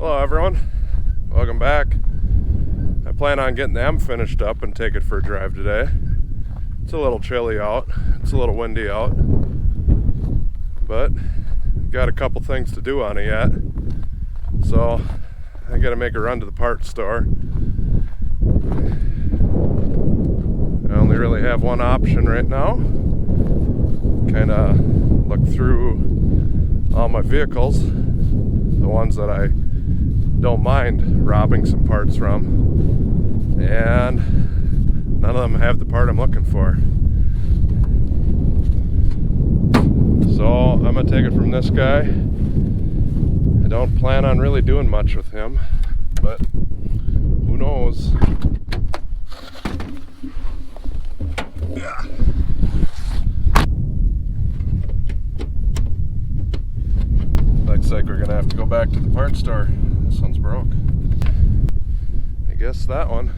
Hello everyone, welcome back. I plan on getting them finished up and take it for a drive today. It's a little chilly out, it's a little windy out, but got a couple things to do on it yet. So I gotta make a run to the parts store. I only really have one option right now. Kinda look through all my vehicles, the ones that I don't mind robbing some parts from, and none of them have the part I'm looking for. So I'm gonna take it from this guy. I don't plan on really doing much with him, but who knows. Yeah. Looks like we're gonna have to go back to the parts store. This one's broke. I guess that one.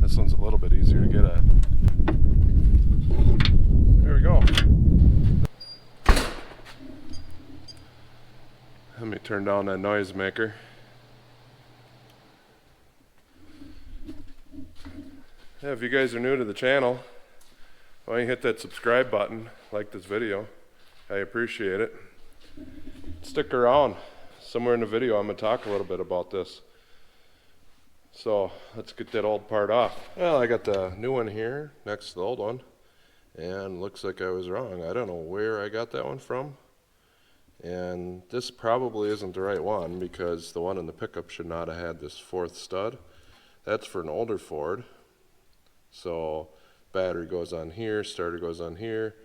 This one's a little bit easier to get at. There we go. Let me turn down that noise maker. Yeah, if you guys are new to the channel, why don't you hit that subscribe button, like this video. I appreciate it. Stick around. Somewhere in the video I'm going to talk a little bit about this. So let's get that old part off. Well, I got the new one here next to the old one, and looks like I was wrong. I don't know where I got that one from, and this probably isn't the right one because the one in the pickup should not have had this fourth stud. That's for an older Ford. So battery goes on here, starter goes on here,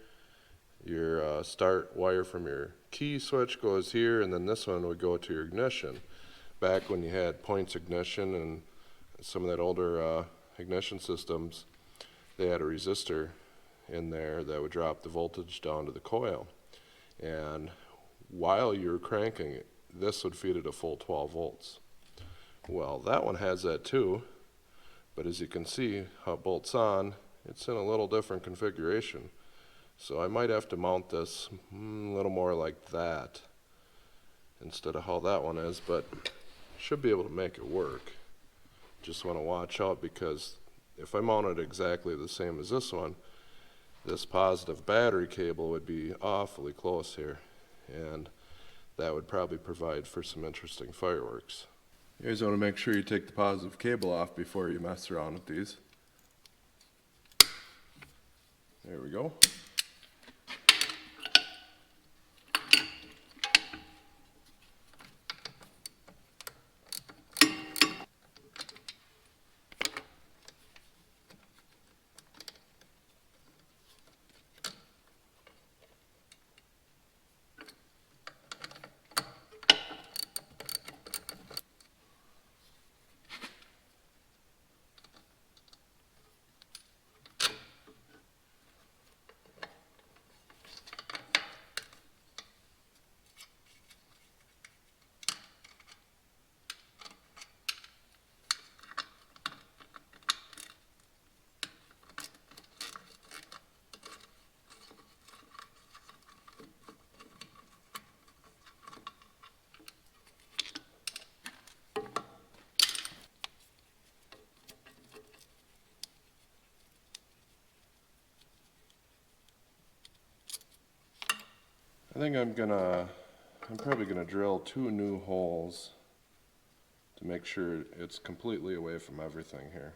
your start wire from your key switch goes here, and then this one would go to your ignition. Back when you had points ignition and some of that older ignition systems, they had a resistor in there that would drop the voltage down to the coil, and while you were cranking it, this would feed it a full 12 volts. Well, that one has that too, but as you can see how it bolts on, it's in a little different configuration. So I might have to mount this a little more like that instead of how that one is, but should be able to make it work. Just want to watch out, because if I mount it exactly the same as this one, this positive battery cable would be awfully close here, and that would probably provide for some interesting fireworks. You guys want to make sure you take the positive cable off before you mess around with these. There we go. I think I'm probably gonna drill 2 new holes to make sure it's completely away from everything here.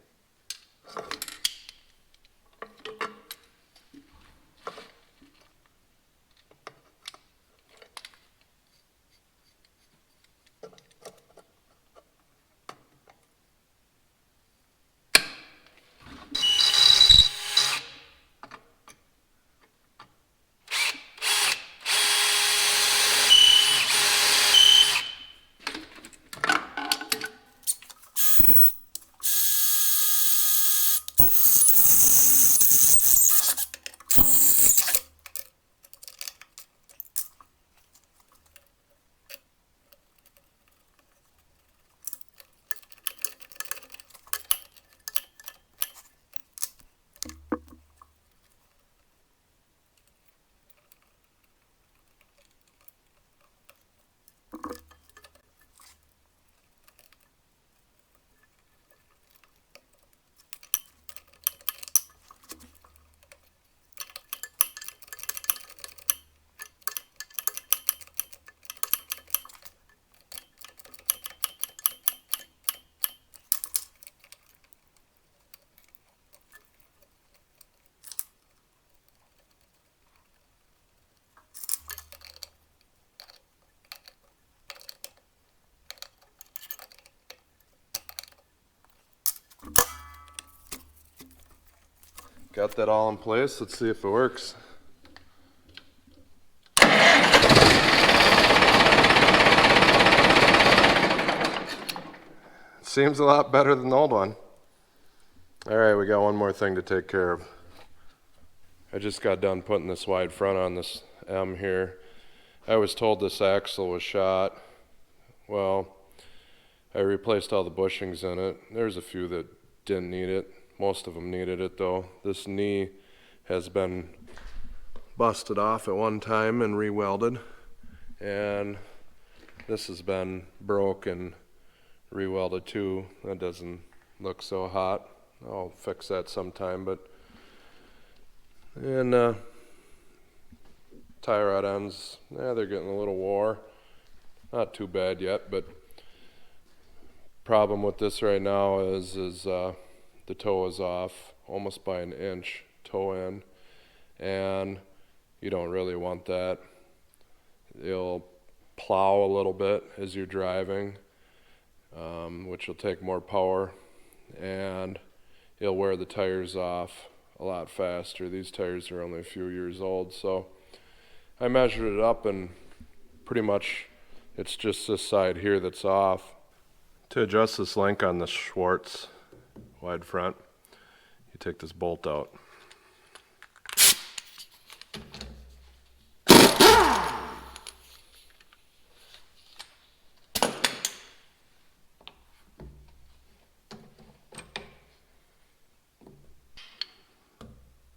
Got that all in place. Let's see if it works. Seems a lot better than the old one. Alright, we got one more thing to take care of. I just got done putting this wide front on this M here. I was told this axle was shot. Well, I replaced all the bushings in it. There's a few that didn't need it. Most of them needed it though. This knee has been busted off at one time and re-welded. And this has been broke and re-welded too. That doesn't look so hot. I'll fix that sometime, and tie rod ends, they're getting a little wore. Not too bad yet, but problem with this right now is the toe is off almost by an inch toe end, and you don't really want that. You'll plow a little bit as you're driving, which will take more power, and you'll wear the tires off a lot faster. These tires are only a few years old, so I measured it up and pretty much it's just this side here that's off. To adjust this link on the Schwartz wide front, you take this bolt out.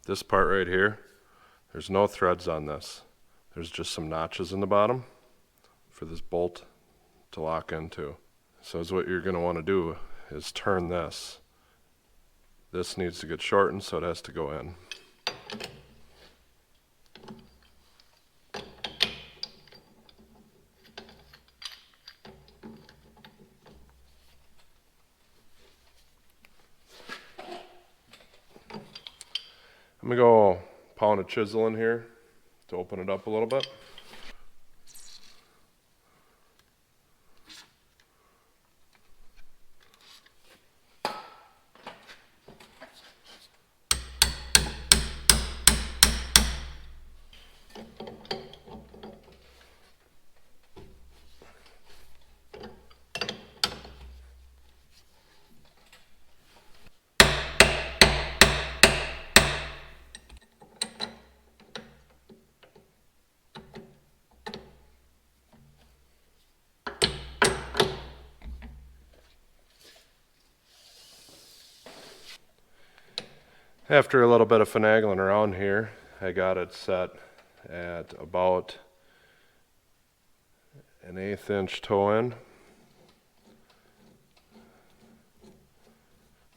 This part right here, there's no threads on this. There's just some notches in the bottom for this bolt to lock into. So what you're going to want to do is turn this. This needs to get shortened, so it has to go in. I'm going to go pound a chisel in here to open it up a little bit. After a little bit of finagling around here, I got it set at about an 1/8 inch toe end,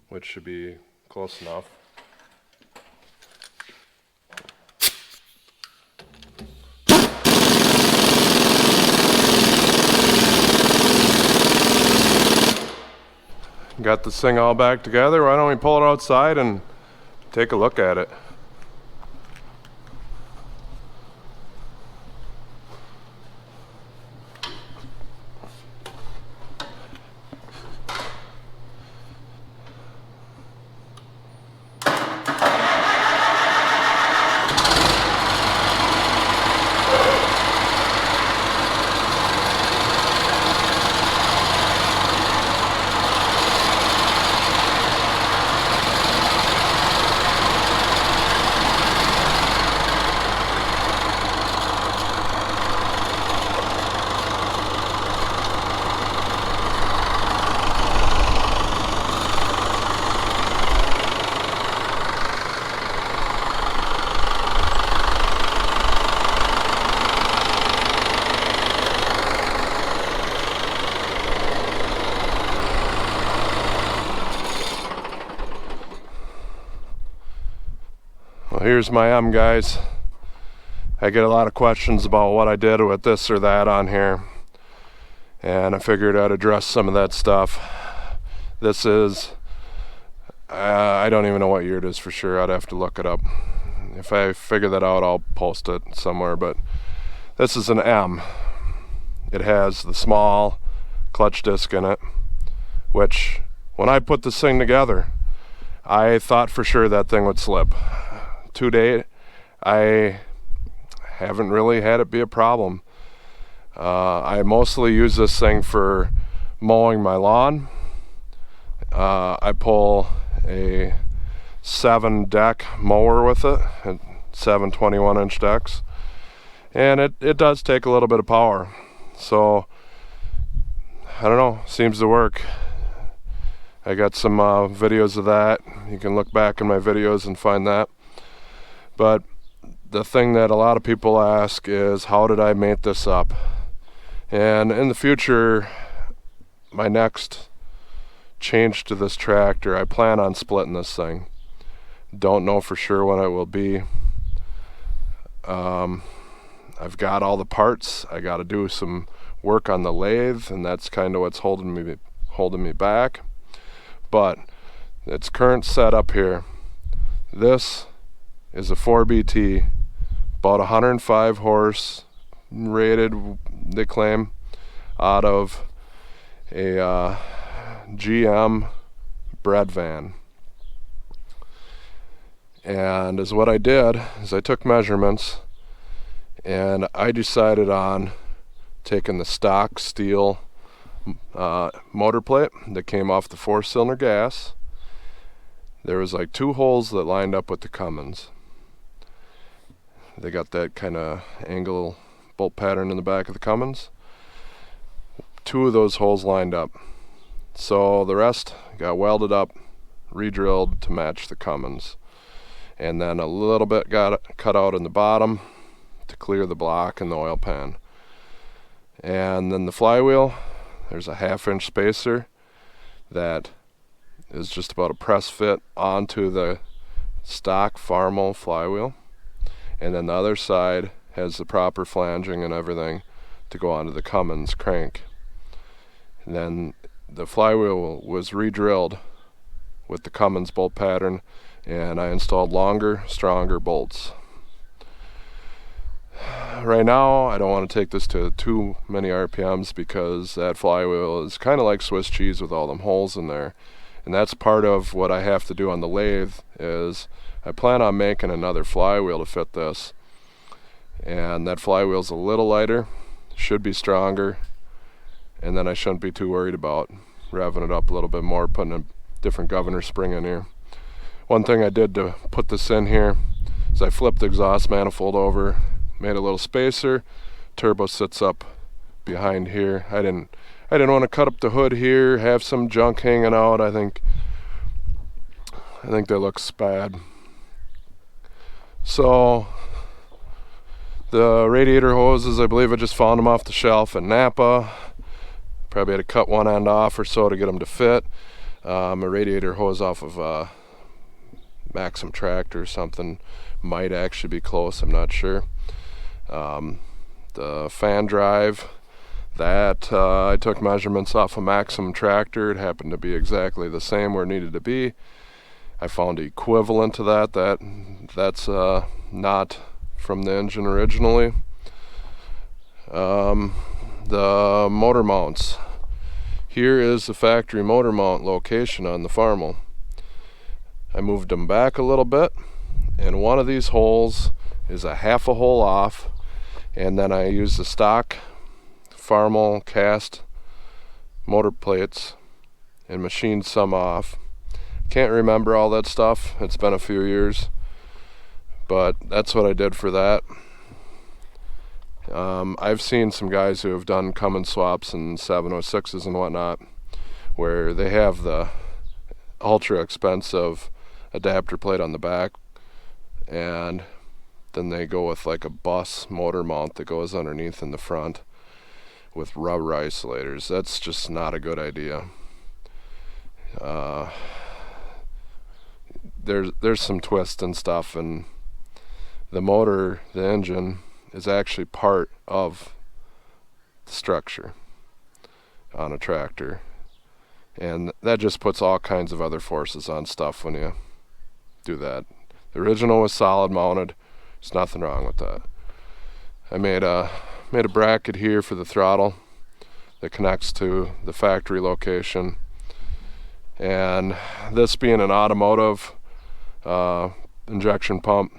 which should be close enough. Got this thing all back together. Why don't we pull it outside and take a look at it. Well, here's my M, guys. I get a lot of questions about what I did with this or that on here, and I figured I'd address some of that stuff. This is, I don't even know what year it is for sure. I'd have to look it up. If I figure that out, I'll post it somewhere, but this is an M. It has the small clutch disc in it, which when I put this thing together, I thought for sure that thing would slip. To date, I haven't really had it be a problem. I mostly use this thing for mowing my lawn. I pull a 7-deck mower with it, 7 21-inch decks, and it does take a little bit of power. So I don't know, seems to work. I got some videos of that. You can look back in my videos and find that. But the thing that a lot of people ask is, how did I mate this up? And in the future, my next change to this tractor, I plan on splitting this thing. Don't know for sure when it will be. I've got all the parts. I got to do some work on the lathe, and that's kind of what's holding me back. But its current setup here, this is a 4BT, about 105 horse rated, they claim, out of a GM bread van. And what I did is I took measurements, and I decided on taking the stock steel motor plate that came off the 4-cylinder gas. There was like 2 holes that lined up with the Cummins. They got that kind of angle bolt pattern in the back of the Cummins. 2 of those holes lined up. So the rest got welded up, re-drilled to match the Cummins. And then a little bit got cut out in the bottom to clear the block and the oil pan. And then the flywheel, there's a 1/2-inch spacer that is just about a press fit onto the stock Farmall flywheel. And then the other side has the proper flanging and everything to go onto the Cummins crank. And then the flywheel was re-drilled with the Cummins bolt pattern, and I installed longer, stronger bolts. Right now, I don't want to take this to too many RPMs because that flywheel is kind of like Swiss cheese with all them holes in there. And that's part of what I have to do on the lathe is I plan on making another flywheel to fit this. And that flywheel's a little lighter, should be stronger, and then I shouldn't be too worried about revving it up a little bit more, putting a different governor spring in here. One thing I did to put this in here is I flipped the exhaust manifold over, made a little spacer, turbo sits up behind here. I didn't want to cut up the hood here, have some junk hanging out. I think that looks bad. So the radiator hoses, I believe I just found them off the shelf at Napa. Probably had to cut one end off or so to get them to fit. A radiator hose off of Maxim tractor or something might actually be close, I'm not sure. The fan drive, that I took measurements off a Maxim tractor. It happened to be exactly the same where it needed to be. I found equivalent to that's not from the engine originally. The motor mounts. Here is the factory motor mount location on the Farmall. I moved them back a little bit, and one of these holes is a 1/2 hole off, and then I used the stock Farmall cast motor plates and machined some off. Can't remember all that stuff, it's been a few years, but that's what I did for that. I've seen some guys who have done Cummins swaps and 706s and whatnot where they have the ultra expensive adapter plate on the back, and then they go with like a bus motor mount that goes underneath in the front with rubber isolators. That's just not a good idea. There's some twist and stuff, and the motor, the engine, is actually part of the structure on a tractor, and that just puts all kinds of other forces on stuff when you do that. The original was solid mounted. There's nothing wrong with that. I made a bracket here for the throttle that connects to the factory location, And this being an automotive injection pump,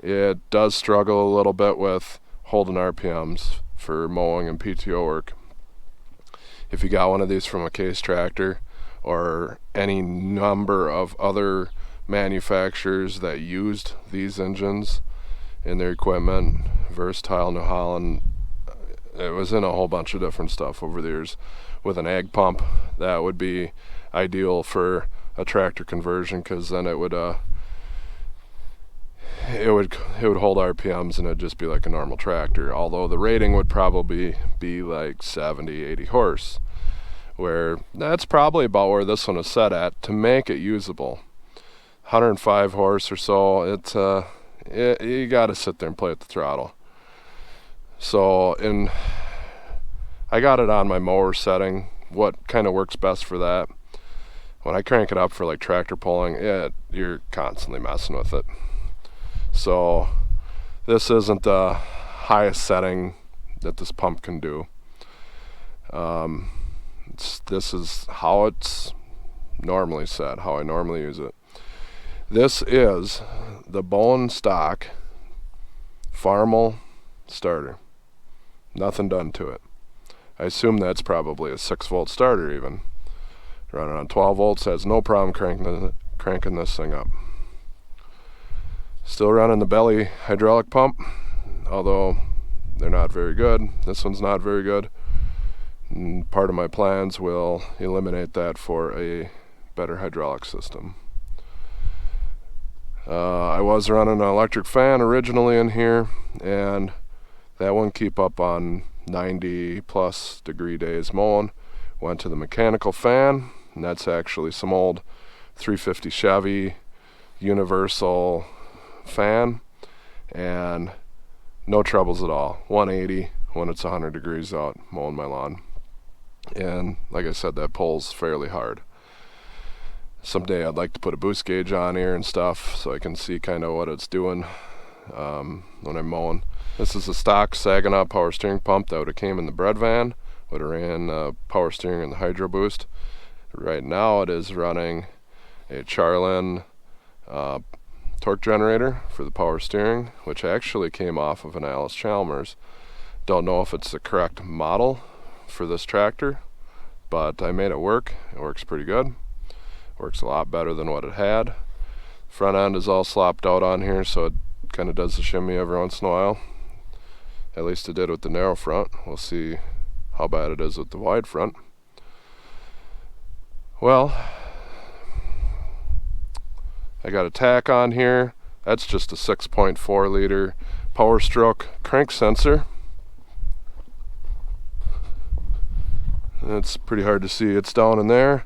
it does struggle a little bit with holding RPMs for mowing and PTO work. If you got one of these from a case tractor or any number of other manufacturers that used these engines in their equipment, Versatile, New Holland, it was in a whole bunch of different stuff over the years. With an ag pump, that would be ideal for a tractor conversion, because then it would hold RPMs and it'd just be like a normal tractor, although the rating would probably be like 70-80 horse, where that's probably about where this one is set at to make it usable. 105 horse or so, you got to sit there and play with the throttle. So I got it on my mower setting, what kind of works best for that. When I crank it up for like tractor pulling, you're constantly messing with it. So this isn't the highest setting that this pump can do. This is how it's normally set, how I normally use it. This is the bone stock Farmall starter. Nothing done to it. I assume that's probably a 6-volt starter even. Running on 12 volts, has no problem cranking this thing up. Still running the belly hydraulic pump, although they're not very good. This one's not very good. And part of my plans will eliminate that for a better hydraulic system. I was running an electric fan originally in here, and that wouldn't keep up on 90 plus degree days mowing. Went to the mechanical fan, and that's actually some old 350 Chevy universal fan, and no troubles at all. 180 when it's 100 degrees out mowing my lawn. And like I said, that pulls fairly hard. Someday I'd like to put a boost gauge on here and stuff so I can see kind of what it's doing when I'm mowing. This is a stock Saginaw power steering pump that would have came in the bread van, would have ran power steering and the hydro boost. Right now it is running a Charlin torque generator for the power steering, which actually came off of an Alice Chalmers. Don't know if it's the correct model for this tractor, but I made it work. It works pretty good. Works a lot better than what it had. Front end is all slopped out on here, so it kind of does the shimmy every once in a while. At least it did with the narrow front. We'll see how bad it is with the wide front. Well, I got a tack on here. That's just a 6.4 liter Power Stroke crank sensor. It's pretty hard to see. It's down in there.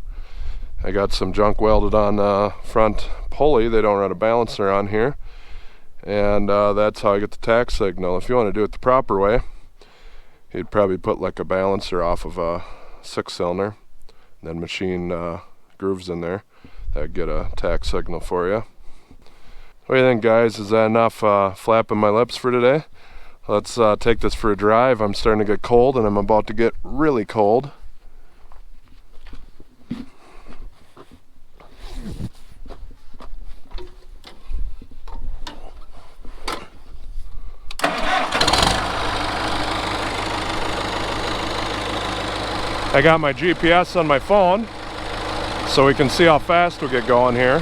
I got some junk welded on the front pulley. They don't run a balancer on here. And that's how I get the tack signal. If you want to do it the proper way, you'd probably put like a balancer off of a 6-cylinder, then machine grooves in there. That'd get a tack signal for you. What do you think, guys? Is that enough flapping my lips for today? Let's take this for a drive. I'm starting to get cold, and I'm about to get really cold. I got my GPS on my phone so we can see how fast we get going here.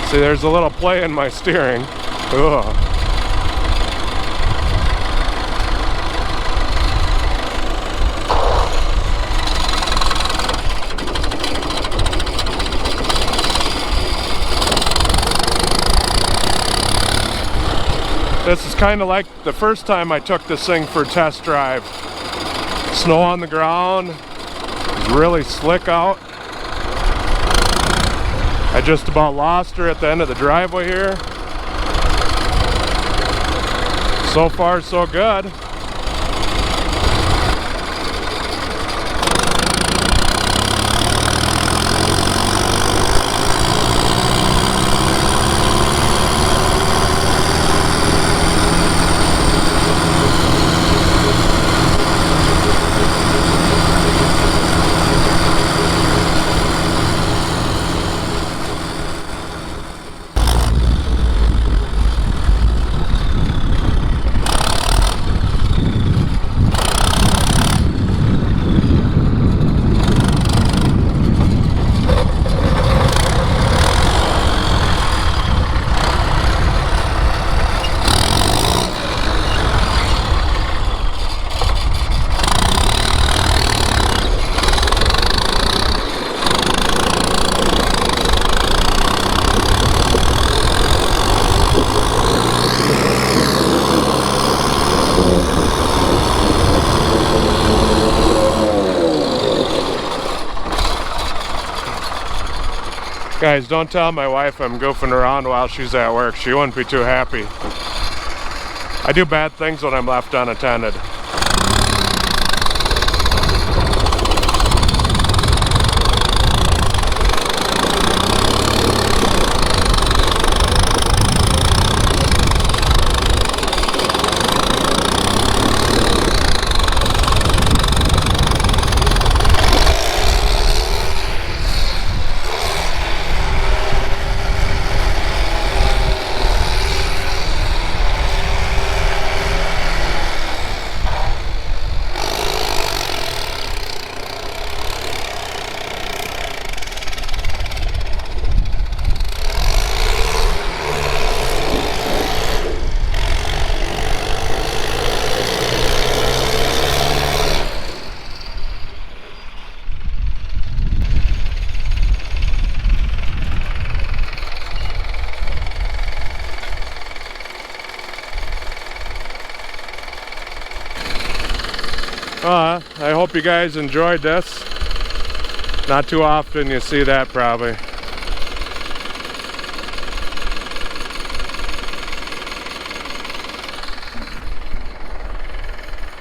See, there's a little play in my steering. Ugh. This is kind of like the first time I took this thing for a test drive. Snow on the ground, it's really slick out. I just about lost her at the end of the driveway here. So far, so good. Guys, don't tell my wife I'm goofing around while she's at work. She wouldn't be too happy. I do bad things when I'm left unattended. I hope you guys enjoyed this. Not too often you see that probably.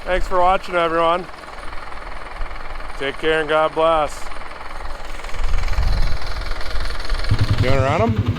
Thanks for watching, everyone. Take care and God bless. You want to run them?